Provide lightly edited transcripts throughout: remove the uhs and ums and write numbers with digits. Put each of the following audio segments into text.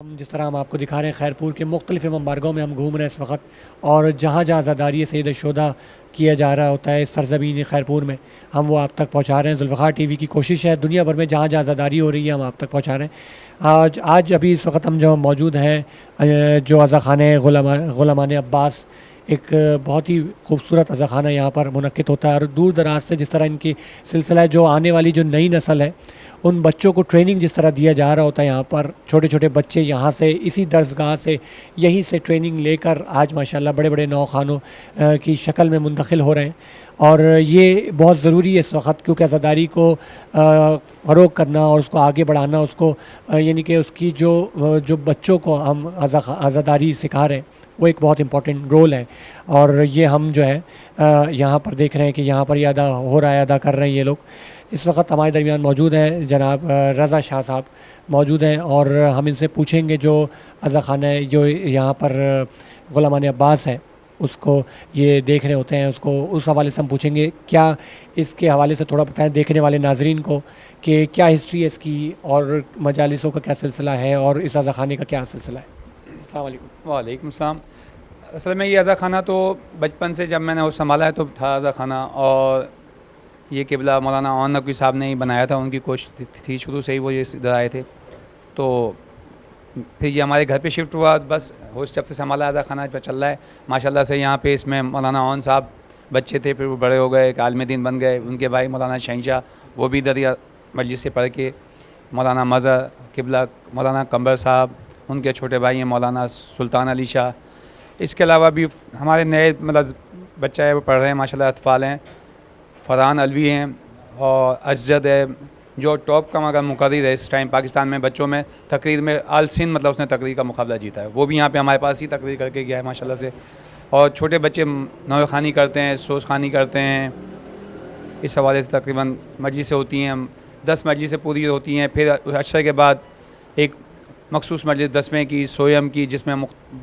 جس طرح ہم آپ کو دکھا رہے ہیں خیرپور کے مختلف امام بارگاہوں میں ہم گھوم رہے ہیں اس وقت، اور جہاں جہاں عزاداری سید الشہداء کیا جا رہا ہوتا ہے اس سرزمین خیرپور میں، ہم وہ آپ تک پہنچا رہے ہیں۔ ذوالفقار ٹی وی کی کوشش ہے دنیا بھر میں جہاں جہاں عزاداری ہو رہی ہے ہم آپ تک پہنچا رہے ہیں۔ آج ابھی اس وقت ہم جو موجود ہیں جو عزا خانہ غلامان عباس، ایک بہت ہی خوبصورت عزا خانہ یہاں پر منعقد ہوتا ہے، اور دور دراز سے جس طرح ان کی سلسلہ ہے، جو آنے والی جو نئی نسل ہے ان بچوں کو ٹریننگ جس طرح دیا جا رہا ہوتا ہے، یہاں پر چھوٹے چھوٹے بچے یہاں سے اسی درسگاہ سے یہیں سے ٹریننگ لے کر آج ماشاءاللہ بڑے بڑے نوخانوں کی شکل میں منتقل ہو رہے ہیں، اور یہ بہت ضروری ہے اس وقت، کیونکہ عزاداری کو فروغ کرنا اور اس کو آگے بڑھانا، اس کو یعنی کہ اس کی جو بچوں کو ہم عزاداری سکھا رہے ہیں وہ ایک بہت امپورٹنٹ رول ہے، اور یہ ہم جو ہے یہاں پر دیکھ رہے ہیں کہ یہاں پر یہ ادا ہو رہا ہے، ادا کر رہے ہیں یہ لوگ۔ اس وقت ہمارے درمیان موجود ہیں جناب رضا شاہ صاحب موجود ہیں، اور ہم ان سے پوچھیں گے جو عزا خانہ ہے جو یہاں پر غلامان عباس ہے اس کو یہ دیکھ رہے ہوتے ہیں، اس کو اس حوالے سے ہم پوچھیں گے کیا اس کے حوالے سے تھوڑا بتائیں دیکھنے والے ناظرین کو کہ کیا ہسٹری ہے اس کی، اور مجالسوں کا کیا سلسلہ ہے، اور اس عزا خانے کا کیا سلسلہ ہے۔ السلام علیکم۔ وعلیکم السلام۔ اصل میں یہ عزا خانہ تو بچپن سے جب میں نے وہ سنبھالا ہے تو تھا عزا خانہ، اور یہ قبلہ مولانا عون نقوی صاحب نے ہی بنایا تھا، ان کی کوشش تھی شروع سے ہی، وہ یہ ادھر آئے تھے، تو پھر یہ ہمارے گھر پہ شفٹ ہوا، بس ہوش جب سے سنبھالا عزا خانہ پہ چل رہا ہے ماشاءاللہ سے۔ یہاں پہ اس میں مولانا عون صاحب بچے تھے، پھر وہ بڑے ہو گئے، ایک عالم دین بن گئے، ان کے بھائی مولانا شہنشاہ وہ بھی دریا مجلس سے پڑھ کے، مولانا مظہر قبلہ مولانا قمبر صاحب، ان کے چھوٹے بھائی ہیں مولانا سلطان علی شاہ۔ اس کے علاوہ بھی ہمارے نئے بچہ ہے وہ پڑھ رہے ہیں ماشاءاللہ، اطفال ہیں، فرحان الوی ہیں، اور اسجد ہے جو ٹاپ کا مگر مقرر ہے اس ٹائم پاکستان میں بچوں میں تقریر میں، آل سندھ اس نے تقریر کا مقابلہ جیتا ہے، وہ بھی یہاں پہ ہمارے پاس ہی تقریر کر کے گیا ہے ماشاءاللہ سے۔ اور چھوٹے بچے نوے خوانی کرتے ہیں، سوز خوانی کرتے ہیں، اس حوالے سے تقریباً مجلسیں ہوتی ہیں، 10 مجلسیں پوری ہوتی ہیں، پھر عشرے کے بعد ایک مخصوص مجلس 10ویں کی سویم کی، جس میں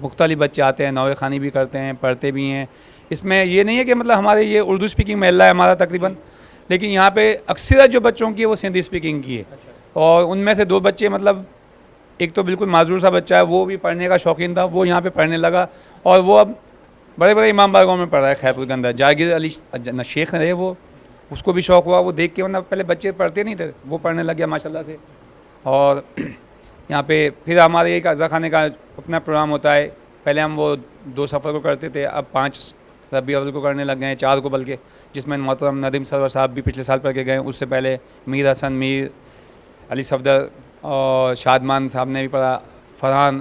مختلف بچے آتے ہیں، نوے خوانی بھی کرتے ہیں، پڑھتے بھی ہیں۔ اس میں یہ نہیں ہے کہ ہمارے یہ اردو اسپیکنگ محلہ ہے ہمارا تقریباً، لیکن یہاں پہ اکثریت جو بچوں کی ہے وہ سندھی اسپیکنگ کی ہے، اور ان میں سے 2 بچے ایک تو بالکل معذور سا بچہ ہے، وہ بھی پڑھنے کا شوقین تھا، وہ یہاں پہ پڑھنے لگا، اور وہ اب بڑے بڑے امام بارگاہوں میں پڑھ رہا ہے خیرپور کے اندر۔ جاگیر علی شیخ رہے وہ، اس کو بھی شوق ہوا وہ دیکھ کے، پہلے بچے پڑھتے نہیں تھے، وہ پڑھنے لگ گیا ماشاءاللہ سے۔ اور یہاں پہ پھر ہمارے ایک عزا خانے کا اپنا پروگرام ہوتا ہے، پہلے ہم وہ 2 سفر کو کرتے تھے، اب 5 ربیع الاول کو کرنے لگ گئے ہیں، 4 کو بلکہ، جس میں محترم ندیم سرور صاحب بھی پچھلے سال پڑھ کے گئے، اس سے پہلے میر حسن، میر علی صفدر اور شادمان صاحب نے بھی پڑھا، فرحان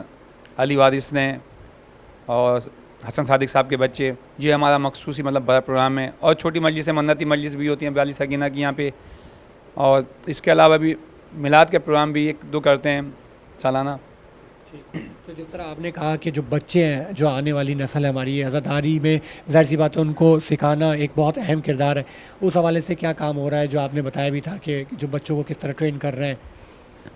علی وارث نے، اور حسن صادق صاحب کے بچے۔ یہ ہمارا مخصوصی بڑا پروگرام ہے، اور چھوٹی مجلسیں منتی مجلس بھی ہوتی ہیں بیالی سکینہ کی یہاں پہ، اور اس کے علاوہ بھی میلاد کے پروگرام بھی 1-2 کرتے ہیں سالانہ۔ تو جس طرح آپ نے کہا کہ جو بچے ہیں، جو آنے والی نسل ہے ہماری، عزاداری میں ظاہر سی بات ہے ان کو سکھانا ایک بہت اہم کردار ہے، اس حوالے سے کیا کام ہو رہا ہے جو آپ نے بتایا بھی تھا کہ جو بچوں کو کس طرح ٹرین کر رہے ہیں؟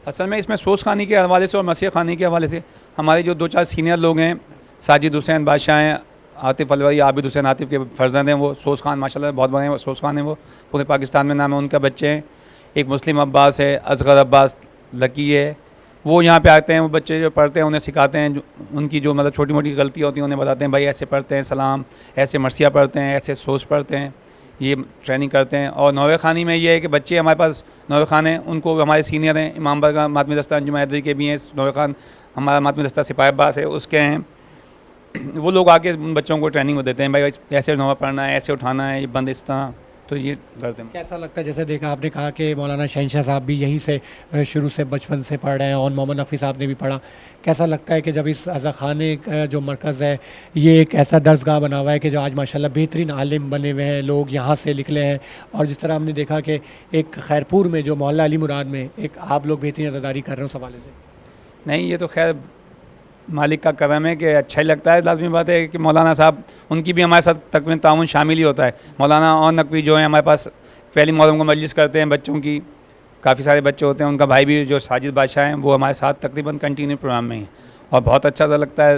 اصل میں اس میں سوز خوانی کے حوالے سے اور مسیح خوانی کے حوالے سے ہمارے جو 2-4 سینئر لوگ ہیں، ساجد حسین بادشاہ ہیں، عاطف الوری، عابد حسین عاطف کے فرزند ہیں، وہ سوز خوان ماشاءاللہ بہت بڑے سوز خوان ہیں، وہ پورے پاکستان میں نام ہے ان کا، بچے ہیں۔ ایک مسلم عباس ہے، اصغر عباس لکی ہے، وہ یہاں پہ آتے ہیں، وہ بچے جو پڑھتے ہیں انہیں سکھاتے ہیں، ان کی جو چھوٹی موٹی غلطی ہوتی ہیں انہیں بتاتے ہیں، بھائی ایسے پڑھتے ہیں سلام، ایسے مرثیہ پڑھتے ہیں، ایسے سوز پڑھتے ہیں، یہ ٹریننگ کرتے ہیں۔ اور نوے خوانی میں یہ ہے کہ بچے ہمارے پاس نوے خوان ہیں، ان کو ہمارے سینئر ہیں، امام بارگاہ ماتمی دستہ انجم حیدری کے بھی ہیں نوے خوان، ہمارا ماتمی دستہ سپاہی عباس ہے اس کے ہیں، وہ لوگ آ کے ان بچوں کو ٹریننگ دیتے ہیں، بھائی ایسے نوہ پڑھنا ہے، ایسے اٹھانا ہے، یہ بند اس طرح، تو یہ کرتے ہیں۔ کیسا لگتا ہے، جیسے دیکھا آپ نے کہا کہ مولانا شہنشاہ صاحب بھی یہیں سے شروع سے بچپن سے پڑھ رہے ہیں، اور محمد نقوی صاحب نے بھی پڑھا، کیسا لگتا ہے کہ جب اس عزا خانے کا جو مرکز ہے یہ ایک ایسا درسگاہ بنا ہوا ہے کہ جو آج ماشاءاللہ بہترین عالم بنے ہوئے ہیں، لوگ یہاں سے نکلے ہیں، اور جس طرح ہم نے دیکھا کہ ایک خیرپور میں جو محلہ علی مراد میں ایک آپ لوگ بہترین عزاداری کر رہے ہیں اس حوالے سے؟ نہیں، یہ تو خیر مالک کا کرم ہے کہ اچھا ہی لگتا ہے، لازمی بات ہے کہ مولانا صاحب ان کی بھی ہمارے ساتھ تقریباً تعاون شامل ہی ہوتا ہے۔ مولانا عون نقوی جو ہیں ہمارے پاس پہلی محرم کو مجلس کرتے ہیں بچوں کی، کافی سارے بچے ہوتے ہیں، ان کا بھائی بھی جو ساجد بادشاہ ہیں وہ ہمارے ساتھ تقریباً کنٹینیو پروگرام میں ہیں، اور بہت اچھا سا لگتا ہے،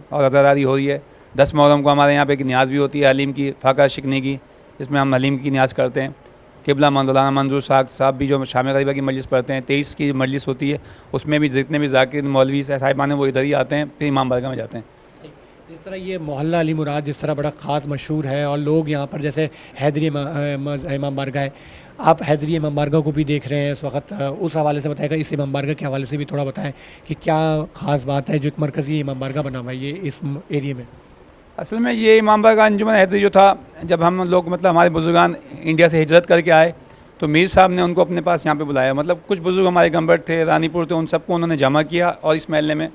اور عزاداری ہو رہی ہے۔ 10 محرم کو ہمارے یہاں پہ ایک نیاز بھی ہوتی ہے حلیم کی، فاقہ شکنی کی، جس میں ہم حلیم کی نیاز کرتے ہیں، قبلہ مولانا منظور صاحب بھی جو شام غریبہ کی مجلس پڑھتے ہیں، 23 کی مجلس ہوتی ہے، اس میں بھی جتنے بھی ذاکر مولوی صاحبان ہیں وہ ادھر ہی آتے ہیں، پھر امام بارگاہ میں جاتے ہیں۔ جس طرح یہ محلہ علی مراد جس طرح بڑا خاص مشہور ہے اور لوگ یہاں پر جیسے حیدری امام بارگاہ ہے، آپ حیدری امام بارگاہ کو بھی دیکھ رہے ہیں اس وقت، اس حوالے سے بتائے گا، اس امام بارگاہ کے حوالے سے بھی تھوڑا بتائیں کہ کیا خاص بات ہے جو ایک مرکزی امام بارگاہ بنا ہوا ہے یہ اس ایریے میں؟ اصل میں یہ امام بارگاہ انجمن حیدری جو تھا، جب ہم لوگ مطلب ہمارے بزرگان انڈیا سے ہجرت کر کے آئے تو میر صاحب نے ان کو اپنے پاس یہاں پہ بلایا، مطلب کچھ بزرگ ہمارے گمبٹ تھے، رانی پور تھے، ان سب کو انہوں نے جمع کیا اور اس محلے میں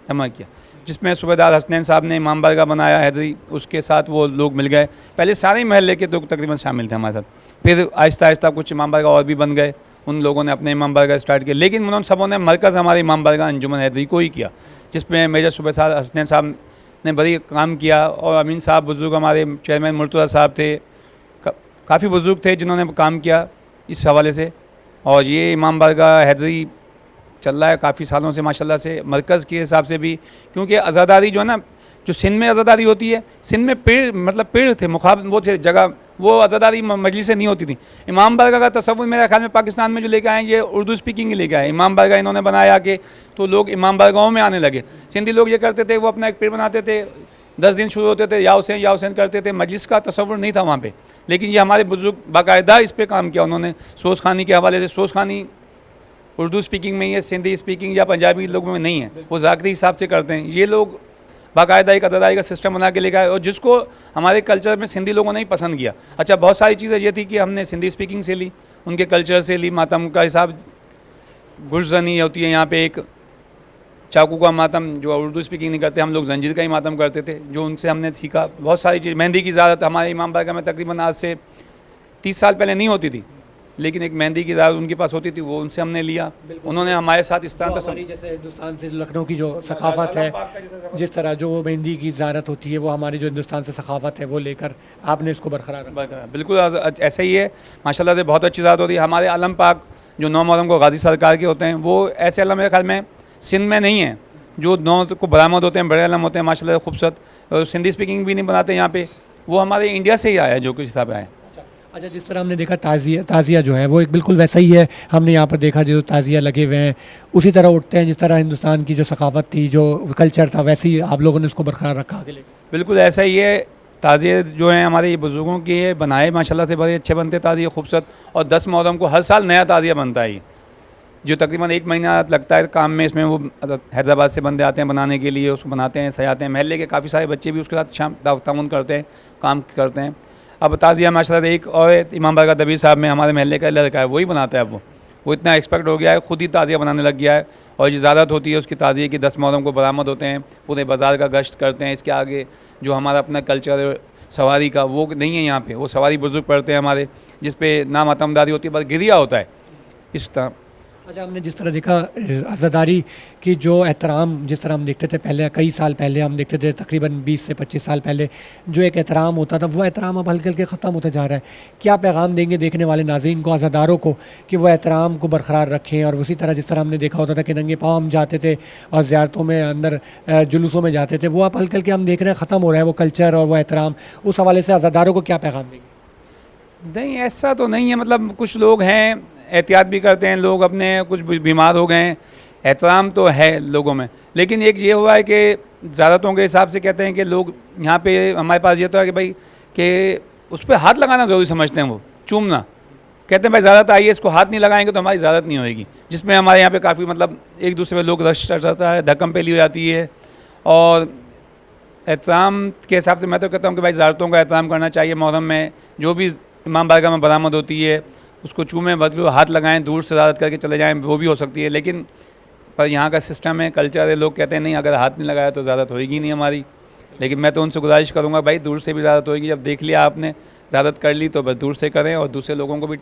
جمع کیا، جس میں صوبیدار حسنین صاحب نے امام بارگاہ بنایا حیدری، اس کے ساتھ وہ لوگ مل گئے، پہلے سارے محلے کے لوگ تقریباً شامل تھے ہمارے ساتھ، پھر آہستہ آہستہ کچھ امام بارگاہ اور بھی بن گئے، ان لوگوں نے اپنے امام بارگاہ اسٹارٹ کیا، لیکن انہوں سبوں نے مرکز ہمارے امام بارگاہ انجمن حیدری کو ہی کیا، جس میں میجر صوبیدار حسنین صاحب نے بڑی کام کیا، اور امین صاحب بزرگ ہمارے چیئرمین مرتضیٰ صاحب تھے، کافی بزرگ تھے جنہوں نے کام کیا اس حوالے سے، اور یہ امام بارگاہ حیدری چل رہا ہے کافی سالوں سے ماشاءاللہ سے، مرکز کے حساب سے بھی، کیونکہ عزاداری جو ہے نا، جو سندھ میں عزاداری ہوتی ہے، سندھ میں پیڑ تھے وہ تھے جگہ، وہ عزاداری مجلس سے نہیں ہوتی تھی۔ امام بارگاہ کا تصور میرے خیال میں پاکستان میں جو لے کے آئے یہ اردو اسپیکنگ ہی لے کے آئے، امام بارگاہ انہوں نے بنایا کہ تو لوگ امام بارگاہوں میں آنے لگے۔ سندھی لوگ یہ کرتے تھے، وہ اپنا ایک پیڑ بناتے تھے، 10 دن شروع ہوتے تھے یا حسین کرتے تھے، مجلس کا تصور نہیں تھا وہاں پہ، لیکن یہ ہمارے بزرگ باقاعدہ اس پہ کام کیا انہوں نے، سوز خانی کے حوالے سے، سوز خانی اردو اسپیکنگ میں ہی ہے، سندھی اسپیکنگ یا پنجابی لوگوں میں نہیں ہے، وہ ذاکری حساب سے کرتے ہیں، یہ لوگ باقاعدہ ایک عزاداری کا سسٹم بنا کے لے گئے، اور جس کو ہمارے کلچر میں سندھی لوگوں نے ہی پسند کیا۔ اچھا، بہت ساری چیزیں یہ تھی کہ ہم نے سندھی اسپیکنگ سے لی، ان کے کلچر سے لی، ماتم کا حساب گرزنی ہوتی ہے یہاں پہ ایک چاقو کا ماتم، جو اردو اسپیکنگ نہیں کرتے، ہم لوگ زنجیر کا ہی ماتم کرتے تھے، جو ان سے ہم نے سیکھا بہت ساری چیز۔ مہندی کی زیارت ہمارے امام بارگاہ میں تقریباً آج سے 30 سال پہلے نہیں ہوتی تھی، لیکن ایک مہندی کی زیارت ان کے پاس ہوتی تھی، وہ ان سے ہم نے لیا، انہوں نے ہمارے ساتھ اس طرح جیسے ہندوستان سے لکھنؤ کی جو ثقافت ہے، جس طرح جو مہندی کی زیارت ہوتی ہے، وہ ہماری جو ہندوستان سے ثقافت ہے وہ لے کر آپ نے اس کو برقرار رکھا۔ بالکل ایسا ہی ہے، ماشاءاللہ سے بہت اچھی زیارت ہوتی ہے۔ ہمارے علم پاک جو 9 محرم کو غازی سرکار کے ہوتے ہیں، وہ ایسے علم میرے خیال میں سندھ میں نہیں ہیں، جو 9 کو برآمد ہوتے ہیں، بڑے علم ہوتے ہیں ماشاءاللہ خوبصورت، اور سندھی اسپیکنگ بھی نہیں بناتے یہاں پہ، وہ ہمارے انڈیا سے ہی آیا ہے جو کچھ حساب آیا ہے۔ اچھا، جس طرح ہم نے دیکھا تعزیہ جو ہے وہ ایک بالکل ویسا ہی ہے، ہم نے یہاں پر دیکھا جو تعزیہ لگے ہوئے ہیں اسی طرح اٹھتے ہیں، جس طرح ہندوستان کی جو ثقافت تھی، جو کلچر تھا، ویسے ہی آپ لوگوں نے اس کو برقرار رکھا آگے لے کے۔ بالکل ایسا ہی ہے، تعزیے جو ہیں ہمارے بزرگوں کے بنائے ماشاءاللہ سے بڑے اچھے بنتے تعزیے خوبصورت، اور 10 محرم کو ہر سال نیا تعزیہ بنتا ہے، جو تقریباً 1 مہینہ لگتا ہے کام میں، اس میں وہ حیدرآباد سے بندے آتے ہیں بنانے کے لیے، اس کو بناتے ہیں، سجاتے ہیں، محلے کے کافی سارے بچے بھی اس کے ساتھ شام تعاون کرتے ہیں، کام کرتے ہیں۔ اب تعزیہ ماشاءاللہ ایک اور امام بارگاہ دبیر صاحب میں ہمارے محلے کا لڑکا ہے، وہی بناتا ہے، وہ اتنا ایکسپرٹ ہو گیا ہے، خود ہی تعزیہ بنانے لگ گیا ہے، اور یہ زیادت ہوتی ہے اس کی تعزیے کی، 10 محرم کو برآمد ہوتے ہیں، پورے بازار کا گشت کرتے ہیں، اس کے آگے جو ہمارا اپنا کلچر سواری کا وہ نہیں ہے یہاں پہ، وہ سواری بزرگ پڑھتے ہیں ہمارے، جس پہ نہ ماتمداری ہوتی ہے بس گریا ہوتا ہے اس طرح۔ اچھا، ہم نے جس طرح دیکھا عزاداری کی جو احترام، جس طرح ہم دیکھتے تھے پہلے، کئی سال پہلے ہم دیکھتے تھے، تقریباً 20 سے 25 سال پہلے جو ایک احترام ہوتا تھا، وہ احترام اب ہلکے ہلکے ختم ہوتا جا رہا ہے۔ کیا پیغام دیں گے دیکھنے والے ناظرین کو، عزاداروں کو، کہ وہ احترام کو برقرار رکھیں، اور اسی طرح جس طرح ہم نے دیکھا ہوتا تھا کہ ننگے پاؤں ہم جاتے تھے اور زیارتوں میں اندر جلوسوں میں جاتے تھے، وہ اب ہلکے ہلکے ہم دیکھ رہے ہیں ختم ہو رہا ہے وہ کلچر اور وہ احترام، اس حوالے سے عزاداروں کو کیا پیغام دیں گے؟ نہیں، ایسا تو نہیں ہے، مطلب کچھ لوگ ہیں احتیاط بھی کرتے ہیں، لوگ اپنے کچھ بیمار ہو گئے ہیں، احترام تو ہے لوگوں میں، لیکن ایک یہ ہوا ہے کہ زیارتوں کے حساب سے کہتے ہیں کہ لوگ یہاں پہ ہمارے پاس یہ تو ہے کہ بھائی کہ اس پہ ہاتھ لگانا ضروری سمجھتے ہیں، وہ چومنا کہتے ہیں بھائی زیارت آئی ہے، اس کو ہاتھ نہیں لگائیں گے تو ہماری زیارت نہیں ہوئے گی، جس میں ہمارے یہاں پہ کافی مطلب ایک دوسرے میں لوگ رش چڑھ جاتا ہے، دھکم پہ لی ہو جاتی ہے، اور احترام کے حساب سے میں تو کہتا ہوں کہ بھائی زیارتوں کا احترام کرنا چاہیے، محرم میں جو بھی امام بارگاہ میں برآمد ہوتی ہے اس کو چومیں، بدلو، ہاتھ لگائیں، دور سے زیارت کر کے چلے جائیں، وہ بھی ہو سکتی ہے، لیکن پر یہاں کا سسٹم ہے، کلچر ہے، لوگ کہتے ہیں نہیں اگر ہاتھ نہیں لگایا تو زیارت ہوئے گی نہیں ہماری، لیکن میں تو ان سے گزارش کروں گا بھائی دور سے بھی زیارت ہوئے گی، جب دیکھ لیا آپ نے زیارت کر لی تو بس دور سے کریں اور دوسرے لوگوں کو بھی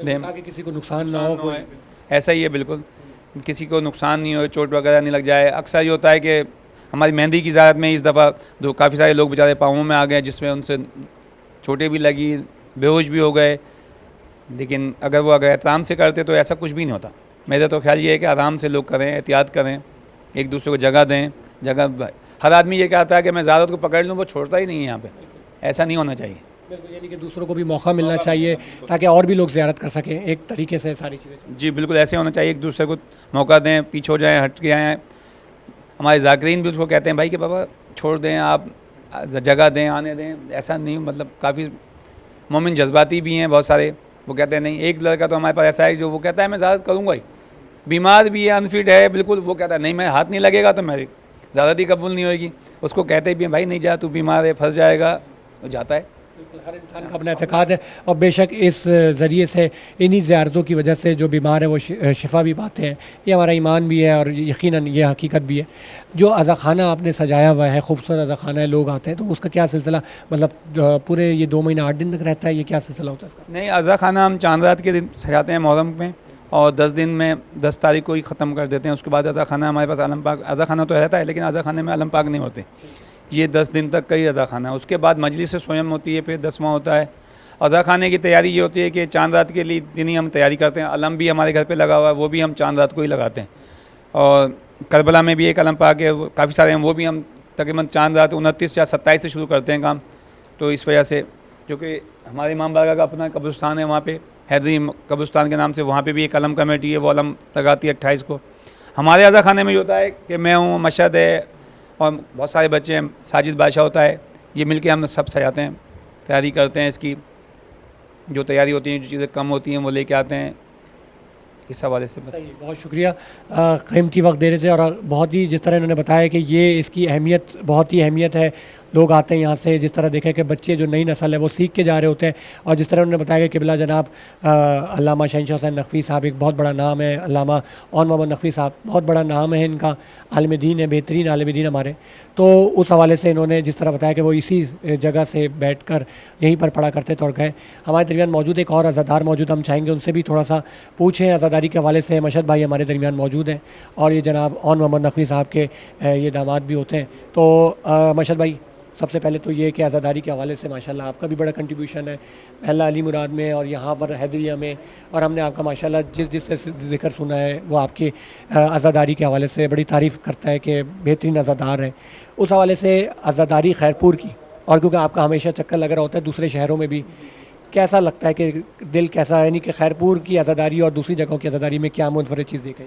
دیں، تاکہ کسی کو نقصان نہ ہو۔ ایسا ہی ہے، بالکل کسی کو نقصان نہیں ہو، چوٹ وغیرہ نہیں لگ جائے۔ اکثر یہ ہوتا ہے کہ ہماری مہندی کی زیارت میں اس دفعہ کافی سارے لوگ بیچارے پاؤں میں آ گئے، جس میں ان سے چوٹیں بھی لگی، بے ہوش بھی ہو گئے، لیکن اگر احترام سے کرتے تو ایسا کچھ بھی نہیں ہوتا۔ میرا تو خیال یہ ہے کہ آرام سے لوگ کریں، احتیاط کریں، ایک دوسرے کو جگہ دیں، ہر آدمی یہ کہتا ہے کہ میں زیارت کو پکڑ لوں، وہ چھوڑتا ہی نہیں ہے یہاں پہ، ایسا نہیں ہونا چاہیے۔ بالکل، یعنی کہ دوسروں کو بھی موقع ملنا چاہیے تاکہ اور بھی لوگ زیارت کر سکیں، ایک طریقے سے ساری چیزیں. جی بالکل ایسے ہونا چاہیے, ایک دوسرے کو موقع دیں, پیچھے ہو جائیں, ہٹ کے آئیں. ہمارے ذاکرین بھی اس کو کہتے ہیں بھائی کہ بابا چھوڑ دیں, آپ جگہ دیں, آنے دیں. ایسا نہیں, مطلب کافی مومن جذباتی بھی ہیں بہت سارے, وہ کہتے ہیں نہیں. ایک لڑکا تو ہمارے پاس ایسا ہے جو وہ کہتا ہے میں زیارت کروں گا ہی, بیمار بھی ہے, انفٹ ہے بالکل, وہ کہتا ہے نہیں میں ہاتھ نہیں لگے گا تو میں زیارت ہی قبول نہیں ہوئے گی. اس کو کہتے بھی ہیں بھائی نہیں جا, تو بیمار ہے, پھنس جائے گا, وہ جاتا ہے. ہر انسان کا اپنا اعتقاد ہے, اور بے شک اس ذریعے سے انہی زیارتوں کی وجہ سے جو بیمار ہیں وہ شفا بھی پاتے ہیں. یہ ہمارا ایمان بھی ہے اور یقیناً یہ حقیقت بھی ہے. جو عزا خانہ آپ نے سجایا ہوا ہے, خوبصورت عزا خانہ ہے, لوگ آتے ہیں, تو اس کا کیا سلسلہ, مطلب پورے یہ 2 مہینہ 8 دن تک رہتا ہے, یہ کیا سلسلہ ہوتا ہے اس کا؟ نہیں, عزا خانہ ہم چاند رات کے دن سجاتے ہیں محرم میں, اور 10 دن میں 10 تاریخ کو ہی ختم کر دیتے ہیں. اس کے بعد عزا خانہ ہمارے پاس علم پاک, عزا خانہ تو رہتا ہے لیکن عزا خانے میں علم پاک نہیں ہوتے. یہ 10 دن تک کا ہی عزا خانہ ہے. اس کے بعد مجلس سویم ہوتی ہے, پھر 10واں ہوتا ہے. عزا خانے کی تیاری یہ ہوتی ہے کہ چاند رات کے لیے دن ہی ہم تیاری کرتے ہیں. علم بھی ہمارے گھر پہ لگا ہوا ہے, وہ بھی ہم چاند رات کو ہی لگاتے ہیں. اور کربلا میں بھی ایک علم پاک ہے, کافی سارے ہیں, وہ بھی ہم تقریباً چاند رات 29 یا 27 سے شروع کرتے ہیں کام. تو اس وجہ سے جو کہ ہمارے امام بارگاہ کا اپنا قبرستان ہے, وہاں پہ حیدری قبرستان کے نام سے, وہاں پہ بھی ایک علم کمیٹی ہے, وہ علم لگاتی ہے 28 کو. ہمارے عزا خانے میں یہ ہوتا ہے کہ میں ہوں, مشہد ہے, اور بہت سارے بچے ہیں, ساجد بادشاہ ہوتا ہے, یہ مل کے ہم سب سجاتے ہیں, تیاری کرتے ہیں. اس کی جو تیاری ہوتی ہیں, جو چیزیں کم ہوتی ہیں وہ لے کے آتے ہیں. اس حوالے سے بس. بہت شکریہ, قیمتی وقت دے رہے تھے, اور بہت ہی جس طرح انہوں نے بتایا کہ یہ اس کی اہمیت, بہت ہی اہمیت ہے. لوگ آتے ہیں یہاں سے, جس طرح دیکھیں کہ بچے جو نئی نسل ہے وہ سیکھ کے جا رہے ہوتے ہیں. اور جس طرح انہوں نے بتایا کہ قبلہ جناب علامہ شہنشاہ حسین نقوی صاحب ایک بہت بڑا نام ہے, علامہ اون محمد نقوی صاحب بہت بڑا نام ہے ان کا, عالم دین ہے, بہترین عالم دین ہمارے. تو اس حوالے سے انہوں نے جس طرح بتایا کہ وہ اسی جگہ سے بیٹھ کر یہیں پر پڑھا کرتے تھے اور گئے. ہمارے درمیان موجود ایک اور عزادار موجود, ہم چاہیں گے ان سے بھی تھوڑا سا پوچھیں عزاداری کے حوالے سے. مشہد بھائی ہمارے درمیان موجود ہیں, اور یہ جناب اون محمد نقوی صاحب کے یہ داماد بھی ہوتے ہیں. تو مشہد بھائی, سب سے پہلے تو یہ کہ عزاداری کے حوالے سے ماشاءاللہ آپ کا بھی بڑا کنٹریبیوشن ہے, پہلا علی مراد میں اور یہاں پر حیدریہ میں, اور ہم نے آپ کا ماشاءاللہ جس سے ذکر سنا ہے وہ آپ کی عزاداری کے حوالے سے بڑی تعریف کرتا ہے کہ بہترین عزادار ہیں. اس حوالے سے عزاداری خیرپور کی, اور کیونکہ آپ کا ہمیشہ چکر لگ رہا ہوتا ہے دوسرے شہروں میں بھی, کیسا لگتا ہے کہ دل کیسا, یعنی کہ خیرپور کی عزاداری اور دوسری جگہوں کی عزاداری میں کیا منفرد چیز دیکھیں؟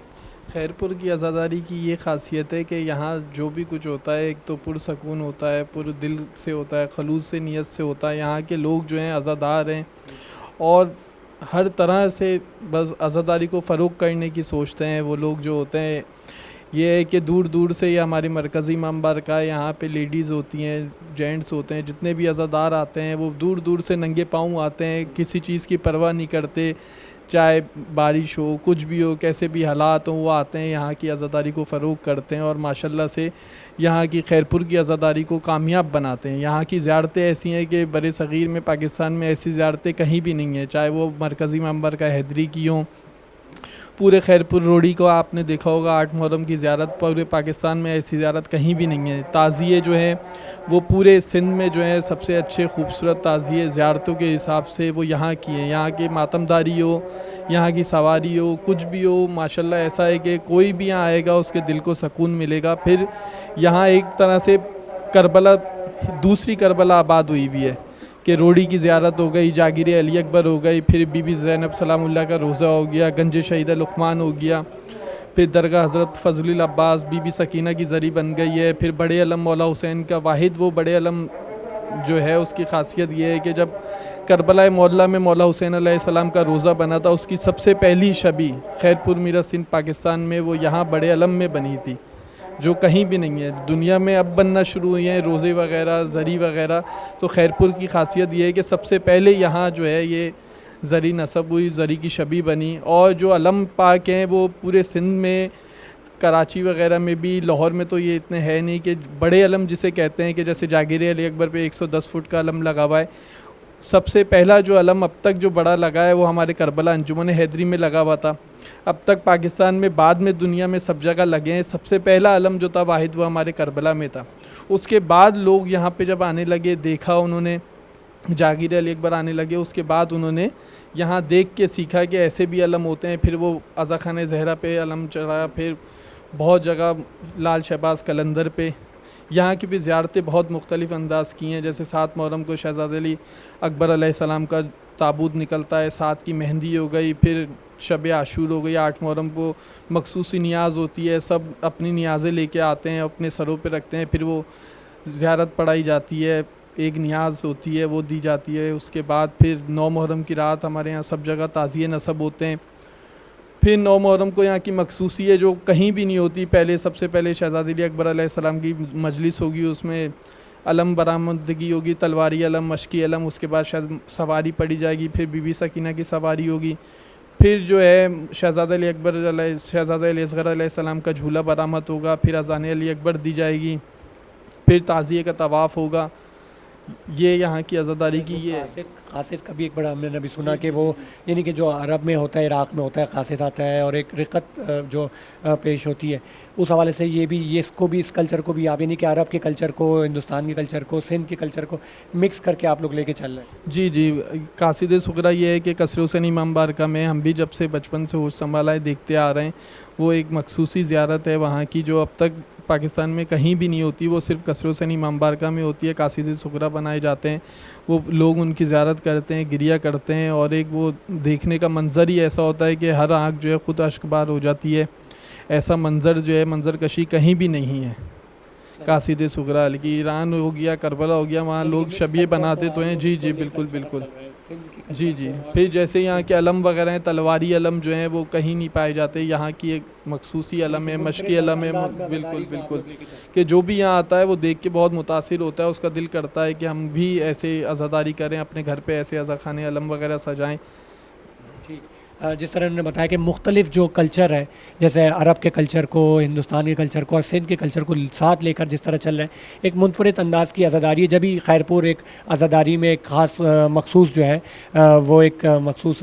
خیرپور کی عزاداری کی یہ خاصیت ہے کہ یہاں جو بھی کچھ ہوتا ہے ایک تو پرسکون ہوتا ہے, پر دل سے ہوتا ہے, خلوص سے, نیت سے ہوتا ہے. یہاں کے لوگ جو ہیں عزادار ہیں, اور ہر طرح سے بس عزاداری کو فروغ کرنے کی سوچتے ہیں. وہ لوگ جو ہوتے ہیں یہ ہے کہ دور دور سے, یہ ہماری مرکزی امام بارگاہ, یہاں پہ لیڈیز ہوتی ہیں, جینٹس ہوتے ہیں, جتنے بھی عزادار آتے ہیں وہ دور دور سے ننگے پاؤں آتے ہیں, کسی چیز کی پرواہ نہیں کرتے, چاہے بارش ہو, کچھ بھی ہو, کیسے بھی حالات ہوں, وہ آتے ہیں یہاں کی عزاداری کو فروغ کرتے ہیں, اور ماشاءاللہ سے یہاں کی خیرپور کی عزاداری کو کامیاب بناتے ہیں. یہاں کی زیارتیں ایسی ہیں کہ برِ صغیر میں, پاکستان میں ایسی زیارتیں کہیں بھی نہیں ہیں, چاہے وہ مرکزی ممبر کا حیدری کی ہوں. پورے خیرپور روڈی کو آپ نے دیکھا ہوگا, 8 محرم کی زیارت پورے پاکستان میں ایسی زیارت کہیں بھی نہیں ہے. تعزیے جو ہیں وہ پورے سندھ میں جو ہیں سب سے اچھے خوبصورت تعزیے زیارتوں کے حساب سے وہ یہاں کی ہیں. یہاں کی ماتم داری ہو, یہاں کی سواری ہو, کچھ بھی ہو, ماشاءاللہ ایسا ہے کہ کوئی بھی یہاں آئے گا اس کے دل کو سکون ملے گا. پھر یہاں ایک طرح سے کربلا, دوسری کربلا آباد ہوئی ہوئی ہے کہ روڑی کی زیارت ہو گئی, جاگیر علی اکبر ہو گئی, پھر بی بی زینب سلام اللہ کا روضہ ہو گیا, گنج شہید لقمان ہو گیا, پھر درگاہ حضرت فضل العباس بی بی سکینہ کی زری بن گئی ہے, پھر بڑے علم مولا حسین کا واحد وہ بڑے علم جو ہے اس کی خاصیت یہ ہے کہ جب کربلا معلیٰ میں مولا حسین علیہ السلام کا روضہ بنا تھا, اس کی سب سے پہلی شبی خیرپور میرا سندھ پاکستان میں وہ یہاں بڑے علم میں بنی تھی, جو کہیں بھی نہیں ہے دنیا میں. اب بننا شروع ہوئی ہیں روزے وغیرہ, زری وغیرہ. تو خیرپور کی خاصیت یہ ہے کہ سب سے پہلے یہاں جو ہے یہ زری نصب ہوئی, زری کی شبی بنی. اور جو علم پاک ہیں وہ پورے سندھ میں, کراچی وغیرہ میں بھی, لاہور میں تو یہ اتنے ہے نہیں, کہ بڑے علم جسے کہتے ہیں کہ جیسے جاگیر علی اکبر پہ 110 فٹ کا علم لگا ہوا ہے. سب سے پہلا جو علم اب تک جو بڑا لگا ہے وہ ہمارے کربلا انجمن حیدری میں لگا ہوا تھا. اب تک پاکستان میں, بعد میں دنیا میں سب جگہ لگے ہیں. سب سے پہلا علم جو تھا واحد وہ ہمارے کربلا میں تھا. اس کے بعد لوگ یہاں پہ جب آنے لگے, دیکھا انہوں نے, جاگیر علی اکبر آنے لگے, اس کے بعد انہوں نے یہاں دیکھ کے سیکھا کہ ایسے بھی علم ہوتے ہیں. پھر وہ عزا خانہ زہرا پہ علم چڑھایا, پھر بہت جگہ لال شہباز قلندر پہ, یہاں کی بھی زیارتیں بہت مختلف انداز کی ہیں. جیسے 7 محرم کو شہزاد علی اکبر علیہ السلام کا تابوت نکلتا ہے, 7 کی مہندی ہو گئی, پھر شب عاشور ہو گئی, 8 محرم کو مخصوصی نیاز ہوتی ہے, سب اپنی نیازیں لے کے آتے ہیں, اپنے سروں پہ رکھتے ہیں, پھر وہ زیارت پڑھائی جاتی ہے, ایک نیاز ہوتی ہے وہ دی جاتی ہے. اس کے بعد پھر 9 محرم کی رات ہمارے یہاں سب جگہ تعزیے نصب ہوتے ہیں. پھر 9 محرم کو یہاں کی مخصوصی ہے جو کہیں بھی نہیں ہوتی. پہلے سب سے پہلے شہزاد علی اکبر علیہ السلام کی مجلس ہوگی, اس میں علم برآمدگی ہوگی, تلواری علم, مشکی علم, اس کے بعد سواری پڑھی جائے گی, پھر بی بی سکینہ کی سواری ہوگی, پھر جو ہے شہزادہ علی اصغر علیہ السلام کا جھولا برآمد ہوگا, پھر اذان علی اکبر دی جائے گی, پھر تعزیے کا طواف ہوگا. یہ یہاں کی عزاداری کی یہ قاصد کا بھی ایک بڑا ہم نے نبی سنا کہ وہ یعنی کہ جو عرب میں ہوتا ہے, عراق میں ہوتا ہے, قاصد آتا ہے اور ایک رقت جو پیش ہوتی ہے, اس حوالے سے یہ بھی اس کو بھی اس کلچر کو بھی آپ یعنی کہ عرب کے کلچر کو, ہندوستان کے کلچر کو, سندھ کے کلچر کو مکس کر کے آپ لوگ لے کے چل رہے ہیں. جی جی. قاصد صغریٰ یہ ہے کہ قصر حسین امام بارگاہ میں ہم بھی جب سے بچپن سے ہوش سنبھالا ہے دیکھتے آ رہے ہیں. وہ ایک مخصوصی زیارت ہے وہاں کی جو اب تک پاکستان میں کہیں بھی نہیں ہوتی, وہ صرف قصر حسین امام بارگاہ میں ہوتی ہے. قاصد صغریٰ بنائے جاتے ہیں, وہ لوگ ان کی زیارت کرتے ہیں, گریہ کرتے ہیں, اور ایک وہ دیکھنے کا منظر ہی ایسا ہوتا ہے کہ ہر آنکھ جو ہے خود اشک بار ہو جاتی ہے. ایسا منظر جو ہے منظر کشی کہیں بھی نہیں ہے. قاصد صغریٰ علی کی ایران ہو گیا, کربلا ہو گیا, وہاں لوگ شبیہ بناتے تو ہیں. جی جی بالکل بالکل. جی جی. پھر جیسے یہاں کے علم وغیرہ ہیں, تلواری علم جو ہیں وہ کہیں نہیں پائے جاتے. یہاں کی ایک مخصوصی علم ہے, مشکی علم ہے. بالکل بالکل. کہ جو بھی یہاں آتا ہے وہ دیکھ کے بہت متاثر ہوتا ہے, اس کا دل کرتا ہے کہ ہم بھی ایسے عزاداری کریں, اپنے گھر پہ ایسے عزاخانے علم وغیرہ سجائیں. جس طرح انہوں نے بتایا کہ مختلف جو کلچر ہے, جیسے عرب کے کلچر کو, ہندوستان کے کلچر کو اور سندھ کے کلچر کو ساتھ لے کر جس طرح چل رہے ہیں, ایک منفرد انداز کی عزاداری ہے. جبھی خیرپور ایک عزاداری میں ایک خاص مخصوص جو ہے وہ ایک مخصوص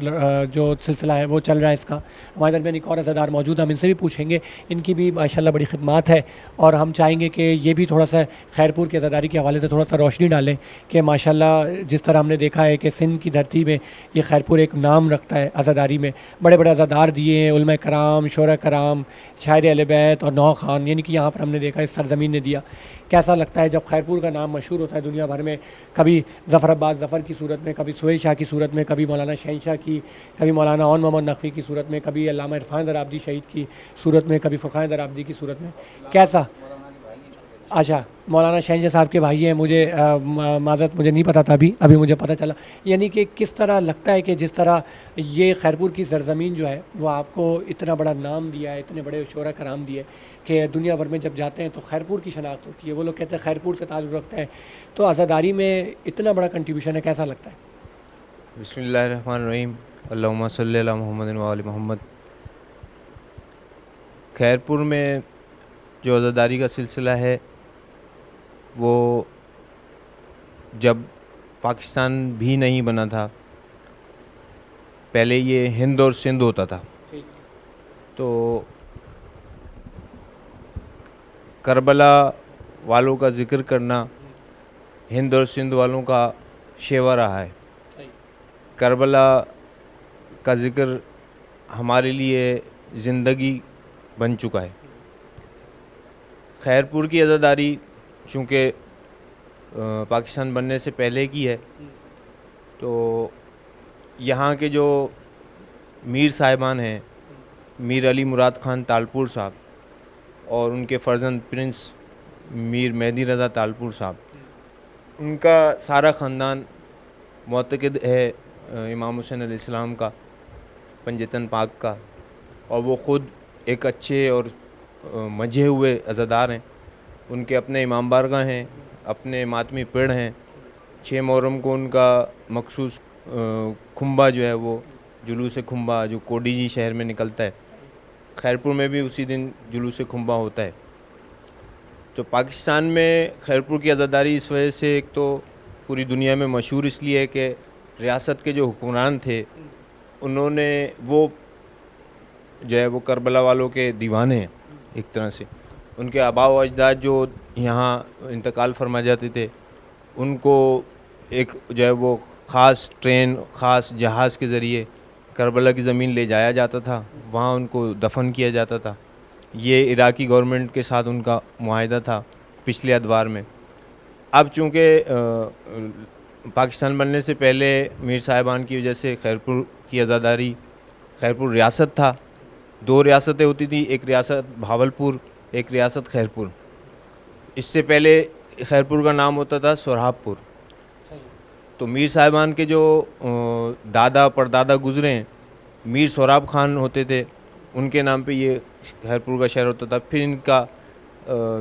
جو سلسلہ ہے وہ چل رہا ہے. اس کا ہمارے درمیان ایک اور عزادار موجود ہے, ہم ان سے بھی پوچھیں گے. ان کی بھی ماشاءاللہ بڑی خدمات ہے, اور ہم چاہیں گے کہ یہ بھی تھوڑا سا خیرپور کی عزاداری کے حوالے سے تھوڑا سا روشنی ڈالیں کہ ماشاءاللہ جس طرح ہم نے دیکھا ہے کہ سندھ کی دھرتی میں یہ خیرپور ایک نام رکھتا ہے عزاداری میں. بڑے بڑے عزادار دیے ہیں, علماء کرام, شعراء کرام, شاعر اہل بیت اور نوح خان, یعنی کہ یہاں پر ہم نے دیکھا اس سرزمین نے دیا. کیسا لگتا ہے جب خیرپور کا نام مشہور ہوتا ہے دنیا بھر میں, کبھی ظفر عباس ظفر کی صورت میں, کبھی سہیل شاہ کی صورت میں, کبھی مولانا شہنشاہ کی, کبھی مولانا عون محمد نقوی کی صورت میں, کبھی علامہ عرفان درابدی شہید کی صورت میں, کبھی فرقان درابدی کی صورت میں. کیسا اچھا مولانا شہنشاہ صاحب کے بھائی ہیں, مجھے معذرت مجھے نہیں پتہ تھا, ابھی مجھے پتہ چلا. یعنی کہ کس طرح لگتا ہے کہ جس طرح یہ خیرپور کی سرزمین جو ہے وہ آپ کو اتنا بڑا نام دیا ہے, اتنے بڑے شعراء کرام دیے کہ دنیا بھر میں جب جاتے ہیں تو خیرپور کی شناخت ہوتی ہے. وہ لوگ کہتے ہیں خیرپور سے تعلق رکھتے ہیں, تو عزاداری میں اتنا بڑا کنٹریبیوشن ہے, کیسا لگتا ہے؟ بسم اللہ الرحمن الرحیم. اللہم صلی علی محمد و آل محمد. خیرپور میں جو عزاداری کا سلسلہ ہے وہ جب پاکستان بھی نہیں بنا تھا, پہلے یہ ہند اور سندھ ہوتا تھا, تو کربلا والوں کا ذکر کرنا ہند اور سندھ والوں کا شیوا رہا ہے. کربلا کا ذکر ہمارے لیے زندگی بن چکا ہے. خیرپور کی عزاداری چونکہ پاکستان بننے سے پہلے کی ہے, تو یہاں کے جو میر صاحبان ہیں, میر علی مراد خان تالپور صاحب اور ان کے فرزند پرنس میر مہدی رضا تالپور صاحب, ان کا سارا خاندان معتقد ہے امام حسین علیہ السلام کا, پنجتن پاک کا, اور وہ خود ایک اچھے اور مجھے ہوئے عزادار ہیں. ان کے اپنے امام بارگاہ ہیں, اپنے ماتمی پیڑ ہیں. 6 محرم کو ان کا مخصوص کھمبا جو ہے وہ جلوس کھمبا جو کوڈی جی شہر میں نکلتا ہے, خیرپور میں بھی اسی دن جلوس کھمبا ہوتا ہے. تو پاکستان میں خیرپور کی عزاداری اس وجہ سے ایک تو پوری دنیا میں مشہور اس لیے ہے کہ ریاست کے جو حکمران تھے انہوں نے وہ جو ہے وہ کربلا والوں کے دیوانے ہیں ایک طرح سے. ان کے آباء و اجداد جو یہاں انتقال فرما جاتے تھے ان کو ایک جو ہے وہ خاص ٹرین, خاص جہاز کے ذریعے کربلا کی زمین لے جایا جاتا تھا, وہاں ان کو دفن کیا جاتا تھا. یہ عراقی گورنمنٹ کے ساتھ ان کا معاہدہ تھا پچھلے ادوار میں. اب چونکہ پاکستان بننے سے پہلے میر صاحبان کی وجہ سے خیرپور کی عزاداری, خیرپور ریاست تھا, 2 ریاستیں ہوتی تھیں, ایک ریاست بھاولپور, ایک ریاست خیرپور. اس سے پہلے خیرپور کا نام ہوتا تھا سوراب پور. تو میر صاحبان کے جو دادا پردادا گزرے ہیں, میر سوراب خان ہوتے تھے, ان کے نام پہ یہ خیرپور کا شہر ہوتا تھا. پھر ان کا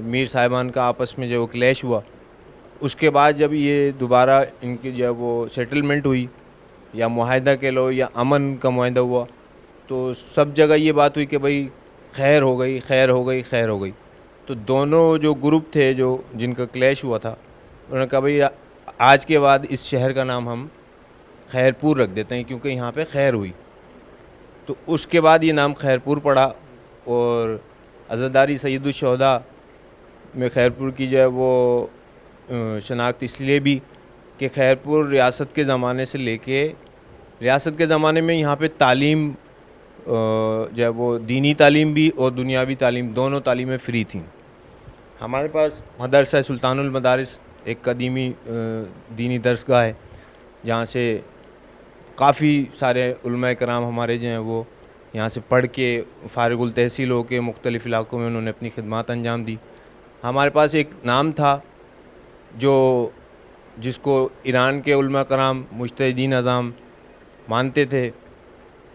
میر صاحبان کا آپس میں جو کلیش ہوا, اس کے بعد جب یہ دوبارہ ان کی جب وہ سیٹلمنٹ ہوئی یا معاہدہ کہہ لو یا امن کا معاہدہ ہوا, تو سب جگہ یہ بات ہوئی کہ بھائی خیر ہو گئی, خیر ہو گئی, خیر ہو گئی. تو دونوں جو گروپ تھے جو جن کا کلیش ہوا تھا, انہوں نے کہا بھائی آج کے بعد اس شہر کا نام ہم خیرپور رکھ دیتے ہیں کیونکہ یہاں پہ خیر ہوئی. تو اس کے بعد یہ نام خیرپور پڑا. اور عزاداری سید الشہداء میں خیرپور کی جو ہے وہ شناخت اس لیے بھی کہ خیرپور ریاست کے زمانے سے لے کے, ریاست کے زمانے میں یہاں پہ تعلیم جو ہے وہ دینی تعلیم بھی اور دنیاوی تعلیم دونوں تعلیمیں فری تھیں. ہمارے پاس مدرسہ سلطان المدارس ایک قدیمی دینی درسگاہ ہے جہاں سے کافی سارے علماء کرام ہمارے جو ہیں وہ یہاں سے پڑھ کے فارغ التحصیل ہو کے مختلف علاقوں میں انہوں نے اپنی خدمات انجام دی. ہمارے پاس ایک نام تھا جس کو ایران کے علماء کرام مجتہدین اعظام مانتے تھے.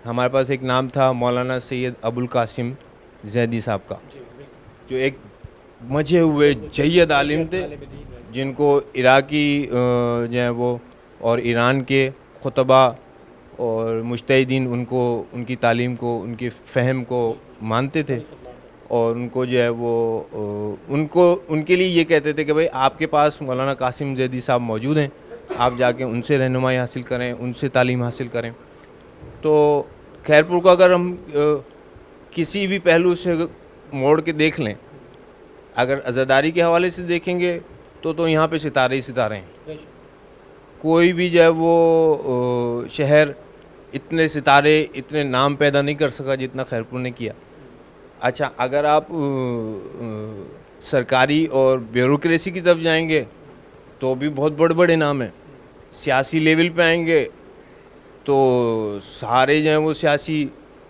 ہمارے پاس ایک نام تھا مولانا سید ابوالقاسم زیدی صاحب کا, جو ایک مجھے ہوئے جید عالم تھے جن کو عراقی جو ہیں وہ اور ایران کے خطبہ اور مجتہدین ان کی تعلیم کو, ان کی فہم کو مانتے تھے. اور ان کو جو ہے وہ ان کے لیے یہ کہتے تھے کہ بھائی آپ کے پاس مولانا قاسم زیدی صاحب موجود ہیں, آپ جا کے ان سے رہنمائی حاصل کریں, ان سے تعلیم حاصل کریں. تو خیرپور کو اگر ہم کسی بھی پہلو سے موڑ کے دیکھ لیں, اگر عزاداری کے حوالے سے دیکھیں گے تو یہاں پہ ستارے ہی ستارے ہیں. کوئی بھی جو ہے وہ شہر اتنے ستارے اتنے نام پیدا نہیں کر سکا جتنا خیرپور نے کیا. اچھا, اگر آپ سرکاری اور بیوروکریسی کی طرف جائیں گے تو بھی بہت بڑے بڑے نام ہیں. سیاسی لیول پہ آئیں گے تو سارے جو ہیں وہ سیاسی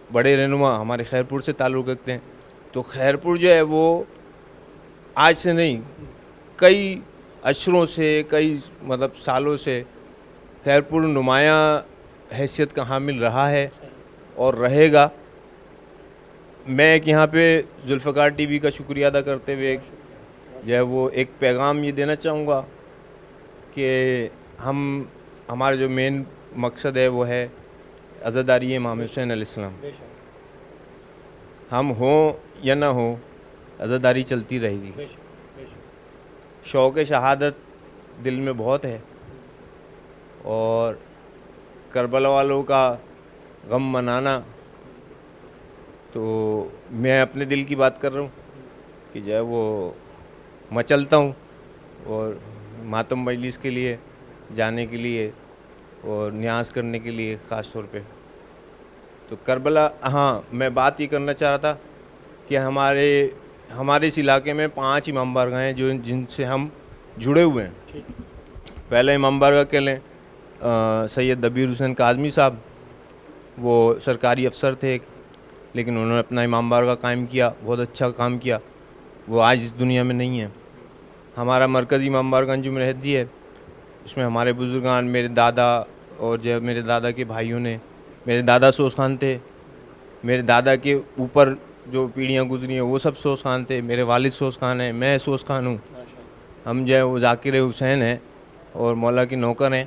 بڑے رہنما ہمارے خیرپور سے تعلق رکھتے ہیں. تو خیرپور جو ہے وہ آج سے نہیں, کئی اشروں سے, کئی سالوں سے خیرپور نمایاں حیثیت کا حامل رہا ہے اور رہے گا. میں یہاں پہ ذوالفقار ٹی وی کا شکریہ ادا کرتے ہوئے جو ہے وہ ایک پیغام یہ دینا چاہوں گا کہ ہمارا جو مین مقصد ہے وہ ہے عزاداری امام حسین علیہ السلام. ہم ہوں یا نہ ہوں, عزاداری چلتی رہے گی. شوق شہادت دل میں بہت ہے اور کربلا والوں کا غم منانا, تو میں اپنے دل کی بات کر رہا ہوں کہ جو ہے وہ مچلتا ہوں اور ماتم مجلس کے لیے جانے کے لیے اور نیاز کرنے کے لیے خاص طور پہ. تو کربلا, ہاں میں بات یہ کرنا چاہ رہا تھا کہ ہمارے اس علاقے میں 5 امام بارگاہ ہیں جن سے ہم جڑے ہوئے ہیں. پہلے امام بارگاہ کہہ لیں سید دبیر حسین کاظمی صاحب, وہ سرکاری افسر تھے لیکن انہوں نے اپنا امام بارگاہ قائم کیا, بہت اچھا کام کیا. وہ آج اس دنیا میں نہیں ہے. ہمارا مرکزی امام بارگاہ انجم رہتی ہے, اس میں ہمارے بزرگان, میرے دادا اور جو میرے دادا کے بھائیوں نے, میرے دادا سوز خان تھے, میرے دادا کے اوپر جو پیڑھیاں گزری ہیں وہ سب سوز خان تھے, میرے والد سوز خان ہیں, میں سوز خان ہوں. ہم جو ہے وہ ذاکر حسین ہیں اور مولا کے نوکر ہیں.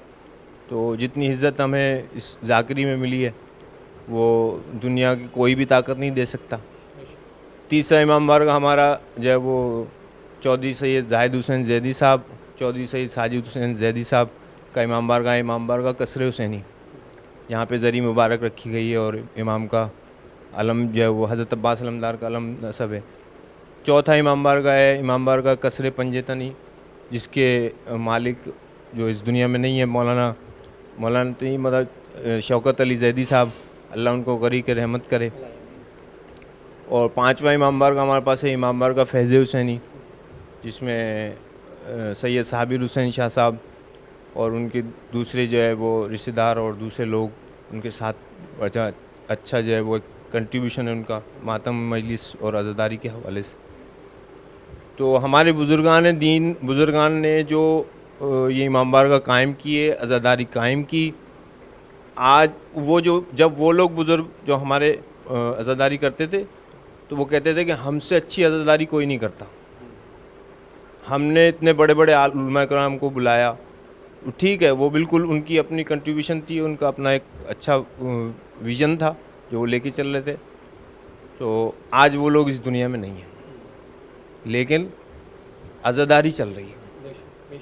تو جتنی عزت ہمیں اس ذاکری میں ملی ہے وہ دنیا کی کوئی بھی طاقت نہیں دے سکتا. تیسرا امام بارگاہ ہمارا جو ہے وہ چودھری سید زاہد حسین زیدی صاحب, چودھری سید ساجد حسین زیدی صاحب کا امام بارگاہ قصر حسینی, یہاں پہ زری مبارک رکھی گئی ہے اور امام کا علم جو ہے وہ حضرت عباس علمدار کا علم نصب ہے. چوتھا امام بارگاہ ہے امام بارگاہ قصر پنجے تنی, جس کے مالک جو اس دنیا میں نہیں ہے مولانا شوکت علی زیدی صاحب, اللہ ان کو غریق رحمت کرے. اور 5واں امام بارگاہ ہمارے پاس ہے امام بارگاہ فیض حسینی, جس میں سید صابر حسین شاہ صاحب اور ان کے دوسرے جو ہے وہ رشتہ دار اور دوسرے لوگ ان کے ساتھ اچھا جو ہے وہ کنٹریبیوشن ہے ان کا ماتم مجلس اور عزاداری کے حوالے سے. تو ہمارے بزرگان نے جو یہ امام بارگاہ قائم کیے, عزاداری قائم کی, آج وہ جب وہ لوگ بزرگ جو ہمارے عزاداری کرتے تھے تو وہ کہتے تھے کہ ہم سے اچھی عزاداری کوئی نہیں کرتا. ہم نے اتنے بڑے بڑے علماء کرام کو بلایا, ٹھیک ہے وہ بالکل ان کی اپنی کنٹریبیوشن تھی, ان کا اپنا ایک اچھا ویژن تھا جو وہ لے کے چل رہے تھے. تو آج وہ لوگ اس دنیا میں نہیں ہیں, لیکن عزاداری چل رہی ہے.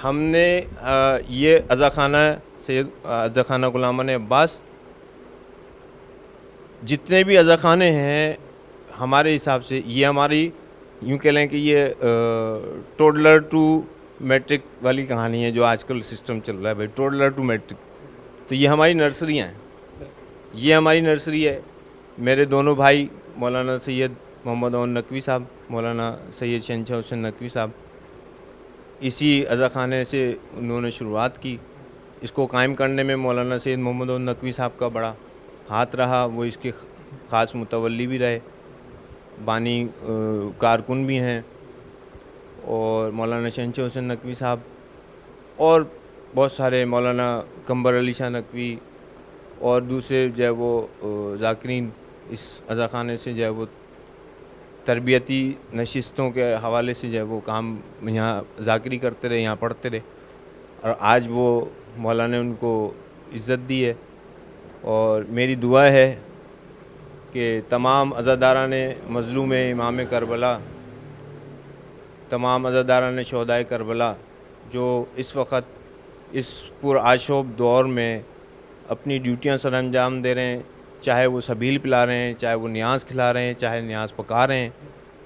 ہم نے یہ عزا خانہ غلام عباس, جتنے بھی عزا خانے ہیں ہمارے حساب سے یہ ہماری یوں کہہ لیں کہ یہ ٹوڈلر ٹو میٹرک والی کہانی ہے جو آج کل سسٹم چل رہا ہے بھائی, ٹوڈلر ٹو میٹرک. تو یہ ہماری نرسریاں ہیں, یہ ہماری نرسری ہے. میرے دونوں بھائی مولانا سید محمد عون نقوی صاحب, مولانا سید شہنشاہ حسین نقوی صاحب, اسی عزا خانے سے انہوں نے شروعات کی. اس کو قائم کرنے میں مولانا سید محمد عون نقوی صاحب کا بڑا ہاتھ رہا, وہ اس کے خاص متولی بھی رہے, بانی کارکن بھی ہیں. اور مولانا شہنشاہ حسین نقوی صاحب اور بہت سارے, مولانا قمبر علی شاہ نقوی اور دوسرے جو ہے وہ ذاکرین اس عزا خانے سے جو ہے وہ تربیتی نشستوں کے حوالے سے جو ہے وہ کام یہاں ذاکری کرتے رہے, یہاں پڑھتے رہے, اور آج وہ مولا نے ان کو عزت دی ہے. اور میری دعا ہے کہ تمام عزاداران مظلوم امام کربلا, تمام عزاداران شہدائے کربلا جو اس وقت اس پرآشوب دور میں اپنی ڈیوٹیاں سر انجام دے رہے ہیں, چاہے وہ سبیل پلا رہے ہیں, چاہے وہ نیاز کھلا رہے ہیں, چاہے نیاز پکا رہے ہیں,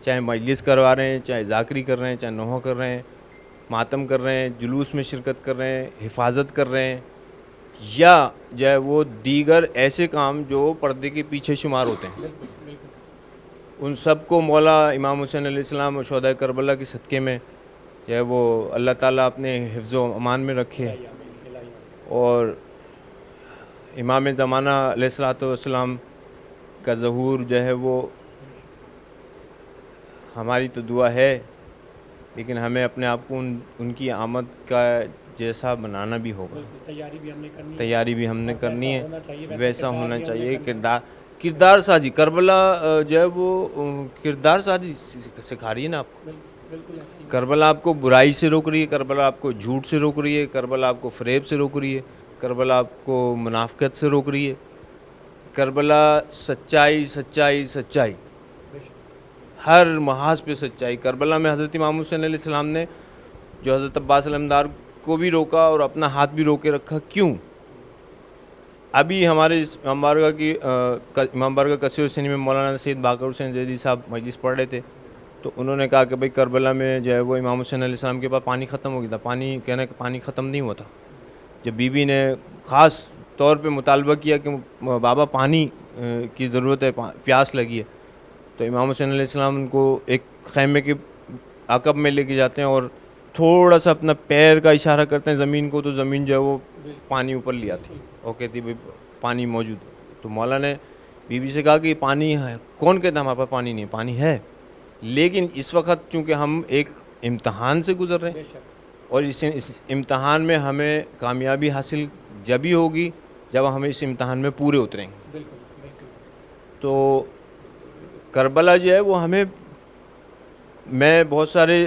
چاہے مجلس کروا رہے ہیں, چاہے ذاکری کر رہے ہیں, چاہے نوحہ کر رہے ہیں, ماتم کر رہے ہیں, جلوس میں شرکت کر رہے ہیں, حفاظت کر رہے ہیں, یا جو ہے وہ دیگر ایسے کام جو پردے کے پیچھے شمار ہوتے ہیں, ان سب کو مولا امام حسین علیہ السلام اور شہدائے کربلا کے صدقے میں جو ہے وہ اللہ تعالیٰ اپنے حفظ و امان میں رکھے. اور امام زمانہ علیہ الصلوۃ والسلام کا ظہور جو ہے وہ ہماری تو دعا ہے, لیکن ہمیں اپنے آپ کو ان کی آمد کا جیسا بنانا بھی ہوگا. تیاری بھی ہم نے کرنی ہے, ویسا ہونا چاہیے. کردار سازی کربلا جو ہے وہ کردار سازی سکھا رہی ہے نا آپ کو. کربلا آپ کو برائی سے روک رہی ہے, کربلا آپ کو جھوٹ سے روک رہی ہے, کربلا آپ کو فریب سے روک رہی ہے, کربلا آپ کو منافقت سے روک رہی ہے. کربلا سچائی سچائی سچائی, ہر محاذ پہ سچائی. کربلا میں حضرت امام حسین علیہ السلام نے جو حضرت عباس علمدار کو بھی روکا اور اپنا ہاتھ بھی روکے رکھا. کیوں؟ ابھی ہمارے امام بارگاہ قصر حسینی میں مولانا سید باقر حسین زیدی صاحب مجلس پڑھ رہے تھے, تو انہوں نے کہا کہ بھائی کربلا میں جو ہے وہ امام حسین علیہ السلام کے پاس پانی ختم ہو گیا تھا. پانی کہنا کہ پانی ختم نہیں ہوا تھا. جب بی بی نے خاص طور پہ مطالبہ کیا کہ بابا پانی کی ضرورت ہے, پیاس لگی ہے, تو امام حسین علیہ السلام ان کو ایک خیمے کے عقب میں لے کے جاتے ہیں اور تھوڑا سا اپنا پیر کا اشارہ کرتے ہیں زمین کو, تو زمین جو ہے وہ پانی اوپر لے آتی اور کہتی بھائی پانی موجود ہے. تو مولا نے بی بی سے کہا کہ پانی ہے. کون کہتا ہمارے پاس پانی نہیں ہے؟ پانی ہے, لیکن اس وقت چونکہ ہم ایک امتحان سے گزر رہے ہیں, اور اس امتحان میں ہمیں کامیابی حاصل جبھی ہوگی جب ہم اس امتحان میں پورے اتریں گے. تو کربلا جو ہے وہ ہمیں, میں بہت سارے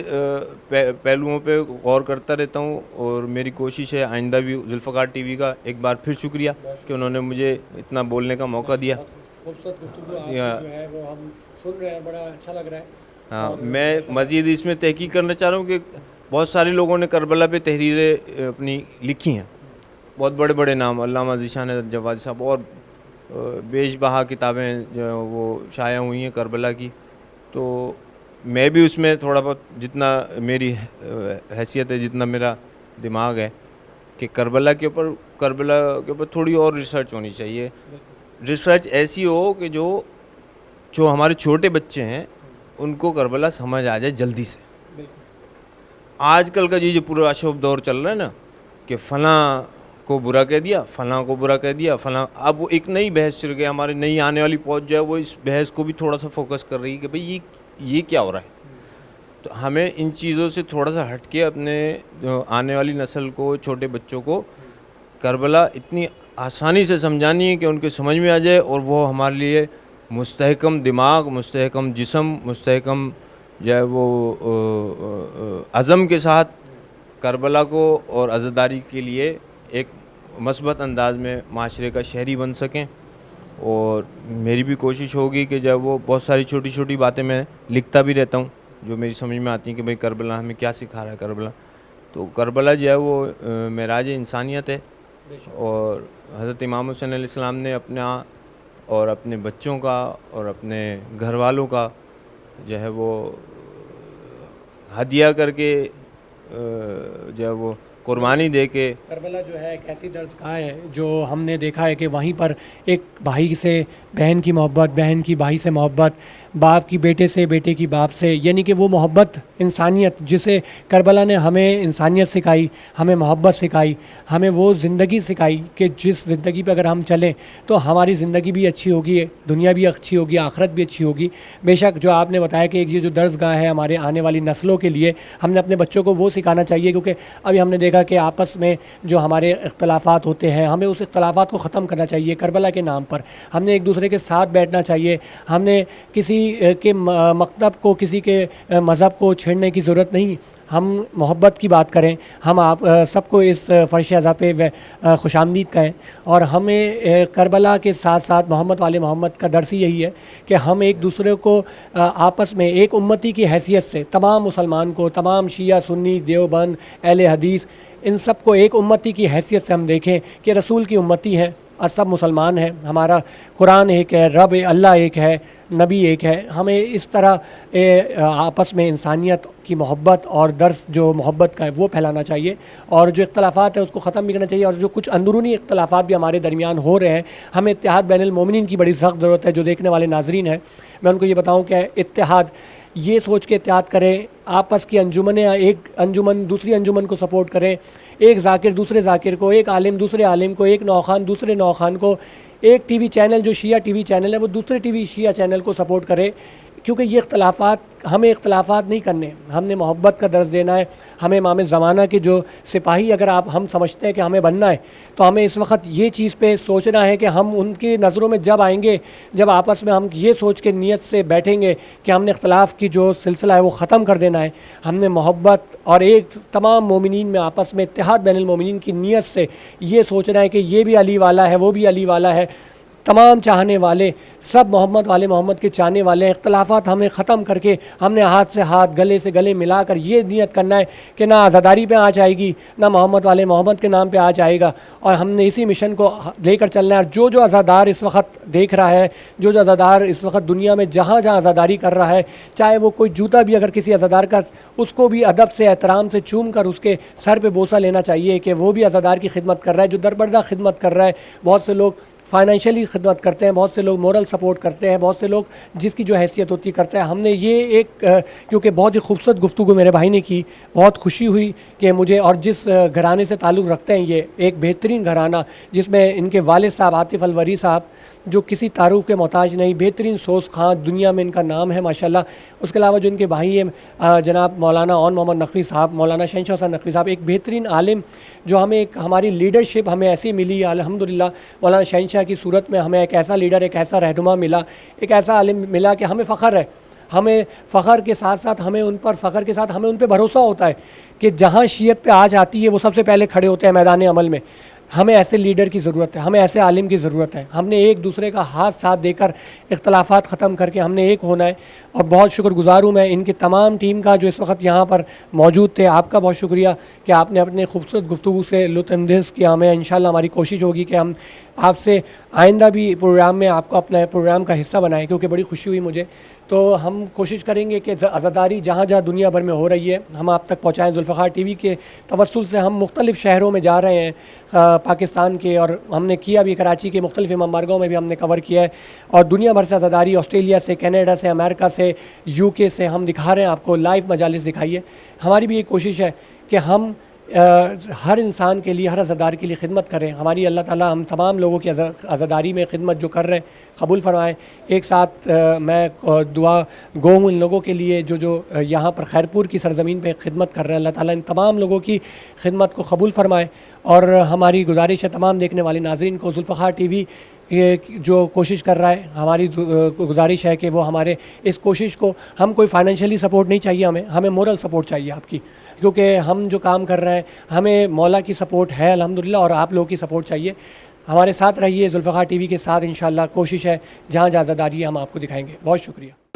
پہلوؤں پہ غور کرتا رہتا ہوں, اور میری کوشش ہے آئندہ بھی ذوالفقار ٹی وی کا ایک بار پھر شکریہ کہ انہوں نے مجھے اتنا بولنے کا موقع دیا. خوبصورت گفتگو آپ کی جو ہے وہ ہم سن رہے ہیں, بڑا اچھا لگ رہا ہے. ہاں, میں مزید اس میں تحقیق کرنا چاہ رہا ہوں کہ بہت سارے لوگوں نے کربلا پہ تحریریں اپنی لکھی ہیں, بہت بڑے بڑے نام, علامہ ذیشان جوادی صاحب, اور بیش بہا کتابیں جو وہ شائع ہوئی ہیں کربلا کی. تو میں بھی اس میں تھوڑا بہت جتنا میری حیثیت ہے, جتنا میرا دماغ ہے, کہ کربلا کے اوپر تھوڑی اور ریسرچ ہونی چاہیے. ریسرچ ایسی ہو کہ جو ہمارے چھوٹے بچے ہیں ان کو کربلا سمجھ آ جائے جلدی سے. آج کل کا جو پورا اشوب دور چل رہا ہے نا کہ فلاں کو برا کہہ دیا, فلاں کو برا کہہ دیا, فلاں, اب وہ ایک نئی بحث چل گئی, ہماری نئی آنے والی فوج جو ہے وہ اس بحث کو بھی تھوڑا سا فوکس کر رہی ہے کہ بھئی یہ کیا ہو رہا ہے. تو ہمیں ان چیزوں سے تھوڑا سا ہٹ کے اپنے آنے والی نسل کو, چھوٹے بچوں کو کربلا اتنی آسانی سے سمجھانی ہے کہ ان کے سمجھ میں آ جائے, اور وہ ہمارے لیے مستحکم دماغ, مستحکم جسم, مستحکم جو ہے وہ عزم کے ساتھ کربلا کو اور عزاداری کے لیے ایک مثبت انداز میں معاشرے کا شہری بن سکیں. اور میری بھی کوشش ہوگی کہ جب وہ بہت ساری چھوٹی چھوٹی باتیں میں لکھتا بھی رہتا ہوں جو میری سمجھ میں آتی ہیں کہ بھئی کربلا ہمیں کیا سکھا رہا ہے کربلا. تو کربلا جو ہے وہ معراج انسانیت ہے, اور حضرت امام حسین علیہ السلام نے اپنا اور اپنے بچوں کا اور اپنے گھر والوں کا جو ہے وہ ہدیہ کر کے جو ہے وہ قربانی دے کے. کربلا جو ہے ایک ایسی درسگاہ ہے جو ہم نے دیکھا ہے کہ وہیں پر ایک بھائی سے بہن کی محبت, بہن کی بھائی سے محبت, باپ کی بیٹے سے, بیٹے کی باپ سے, یعنی کہ وہ محبت, انسانیت جسے کربلا نے ہمیں انسانیت سکھائی, ہمیں محبت سکھائی, ہمیں وہ زندگی سکھائی کہ جس زندگی پہ اگر ہم چلیں تو ہماری زندگی بھی اچھی ہوگی, دنیا بھی اچھی ہوگی, آخرت بھی اچھی ہوگی. بے شک جو آپ نے بتایا کہ یہ جو درسگاہ ہے ہمارے آنے والی نسلوں کے لیے, ہم نے اپنے بچوں کو وہ سکھانا چاہیے, کیونکہ ابھی ہم نے دیکھا کہ آپس میں جو ہمارے اختلافات ہوتے ہیں ہمیں اس اختلافات کو ختم کرنا چاہیے کربلا کے نام پر. ہم نے ایک دوسرے کے ساتھ بیٹھنا چاہیے, ہم نے کسی کے مکتب کو, کسی کے مذہب کو چھیڑنے کی ضرورت نہیں. ہم محبت کی بات کریں, ہم آپ سب کو اس فرش اعضا پہ خوش آمدید کہیں, اور ہمیں کربلا کے ساتھ ساتھ محمد والے محمد کا درس یہی ہے کہ ہم ایک دوسرے کو آپس میں ایک امتی کی حیثیت سے, تمام مسلمان کو, تمام شیعہ سنی دیوبند اہل حدیث, ان سب کو ایک امتی کی حیثیت سے ہم دیکھیں کہ رسول کی امتی ہیں اور سب مسلمان ہیں, ہمارا قرآن ایک ہے, رب اللہ ایک ہے, نبی ایک ہے. ہمیں اس طرح آپس میں انسانیت کی محبت اور درس جو محبت کا ہے وہ پھیلانا چاہیے, اور جو اختلافات ہیں اس کو ختم بھی کرنا چاہیے. اور جو کچھ اندرونی اختلافات بھی ہمارے درمیان ہو رہے ہیں, ہمیں اتحاد بین المومنین کی بڑی سخت ضرورت ہے. جو دیکھنے والے ناظرین ہیں, میں ان کو یہ بتاؤں کہ اتحاد, یہ سوچ کے اتحاد کریں, آپس کی انجمنیں, ایک انجمن دوسری انجمن کو سپورٹ کریں, ایک ذاکر دوسرے ذاکر کو, ایک عالم دوسرے عالم کو, ایک نوخان دوسرے نوخان کو, ایک ٹی وی چینل جو شیعہ ٹی وی چینل ہے وہ دوسرے ٹی وی شیعہ چینل کو سپورٹ کرے. کیونکہ یہ اختلافات, ہمیں اختلافات نہیں کرنے, ہم نے محبت کا درس دینا ہے. ہمیں امام زمانہ کے جو سپاہی اگر ہم سمجھتے ہیں کہ ہمیں بننا ہے, تو ہمیں اس وقت یہ چیز پہ سوچنا ہے کہ ہم ان کی نظروں میں جب آئیں گے, جب آپس میں ہم یہ سوچ کے نیت سے بیٹھیں گے کہ ہم نے اختلاف کی جو سلسلہ ہے وہ ختم کر دینا ہے, ہم نے محبت اور ایک تمام مومنین میں آپس میں اتحاد بین المومنین کی نیت سے یہ سوچنا ہے کہ یہ بھی علی والا ہے, وہ بھی علی والا ہے, تمام چاہنے والے سب محمد والے محمد کے چاہنے والے ہیں. اختلافات ہمیں ختم کر کے ہم نے ہاتھ سے ہاتھ, گلے سے گلے ملا کر یہ نیت کرنا ہے کہ نہ عزاداری پہ آنچ آئے گی, نہ محمد والے محمد کے نام پہ آنچ آئے گا, اور ہم نے اسی مشن کو لے کر چلنا ہے. اور جو عزادار اس وقت دیکھ رہا ہے, جو عزادار اس وقت دنیا میں جہاں جہاں عزاداری کر رہا ہے, چاہے وہ کوئی جوتا بھی اگر کسی عزادار کا, اس کو بھی ادب سے احترام سے چوم کر اس کے سر پہ بوسہ لینا چاہیے کہ وہ بھی عزادار کی خدمت کر رہا ہے, جو دربردہ خدمت کر رہا ہے. بہت سے لوگ فائنینشلی خدمت کرتے ہیں, بہت سے لوگ مورل سپورٹ کرتے ہیں, بہت سے لوگ جس کی جو حیثیت ہوتی کرتے ہیں. ہم نے یہ ایک کیونکہ بہت ہی خوبصورت گفتگو میرے بھائی نے کی, بہت خوشی ہوئی کہ مجھے, اور جس گھرانے سے تعلق رکھتے ہیں یہ ایک بہترین گھرانہ جس میں ان کے والد صاحب عاطف الوری صاحب جو کسی تعارف کے محتاج نہیں, بہترین سوز خاں, دنیا میں ان کا نام ہے ماشاءاللہ. اس کے علاوہ جو ان کے بھائی ہیں جناب مولانا اون محمد نقوی صاحب, مولانا شہنشاہ حسین نقوی صاحب, ایک بہترین عالم جو ہمیں ایک ہماری لیڈرشپ ہمیں ایسی ملی الحمدللہ. مولانا شہنشاہ کی صورت میں ہمیں ایک ایسا لیڈر, ایک ایسا رہنما ملا, ایک ایسا عالم ملا کہ ہمیں فخر ہے. ہمیں فخر کے ساتھ ساتھ ہمیں ان پر فخر کے ساتھ ہمیں ان پہ بھروسہ ہوتا ہے کہ جہاں شیعت پہ آج آتی ہے وہ سب سے پہلے کھڑے ہوتے ہیں میدان عمل میں. ہمیں ایسے لیڈر کی ضرورت ہے, ہمیں ایسے عالم کی ضرورت ہے. ہم نے ایک دوسرے کا ہاتھ ساتھ دے کر اختلافات ختم کر کے ہم نے ایک ہونا ہے. اور بہت شکر گزار ہوں میں ان کی تمام ٹیم کا جو اس وقت یہاں پر موجود تھے. آپ کا بہت شکریہ کہ آپ نے اپنے خوبصورت گفتگو سے لطف اندوز کیا. ہمیں انشاءاللہ ہماری کوشش ہوگی کہ ہم آپ سے آئندہ بھی پروگرام میں آپ کو اپنا پروگرام کا حصہ بنائیں، کیونکہ بڑی خوشی ہوئی مجھے. تو ہم کوشش کریں گے کہ عزاداری جہاں جہاں دنیا بھر میں ہو رہی ہے ہم آپ تک پہنچائیں. ذوالفقار ٹی وی کے توسل سے ہم مختلف شہروں میں جا رہے ہیں پاکستان کے، اور ہم نے کیا بھی کراچی کے مختلف امام بارگاہوں میں بھی ہم نے کور کیا ہے، اور دنیا بھر سے عزاداری، آسٹریلیا سے، کینیڈا سے، امریکہ سے، یو کے سے ہم دکھا رہے ہیں آپ کو لائیو مجالس دکھائیے. ہماری بھی یہ کوشش ہے کہ ہم ہر انسان کے لیے، ہر عزادار کے لیے خدمت کریں. ہماری اللہ تعالیٰ ہم تمام لوگوں کی عزاداری میں خدمت جو کر رہے ہیں قبول فرمائیں. ایک ساتھ میں دعا گو ہوں ان لوگوں کے لیے جو یہاں پر خیرپور کی سرزمین پہ خدمت کر رہے ہیں. اللہ تعالیٰ ان تمام لوگوں کی خدمت کو قبول فرمائے. اور ہماری گزارش ہے تمام دیکھنے والے ناظرین کو، ذوالفقار ٹی وی جو کوشش کر رہا ہے، ہماری گزارش ہے کہ وہ ہمارے اس کوشش کو، ہم کوئی فائنینشلی سپورٹ نہیں چاہیے، ہمیں مورل سپورٹ چاہیے آپ کی، کیونکہ ہم جو کام کر رہے ہیں ہمیں مولا کی سپورٹ ہے الحمدللہ، اور آپ لوگوں کی سپورٹ چاہیے. ہمارے ساتھ رہیے ذوالفقار ٹی وی کے ساتھ. انشاءاللہ کوشش ہے جہاں جہاں عزاداری ہے ہم آپ کو دکھائیں گے. بہت شکریہ.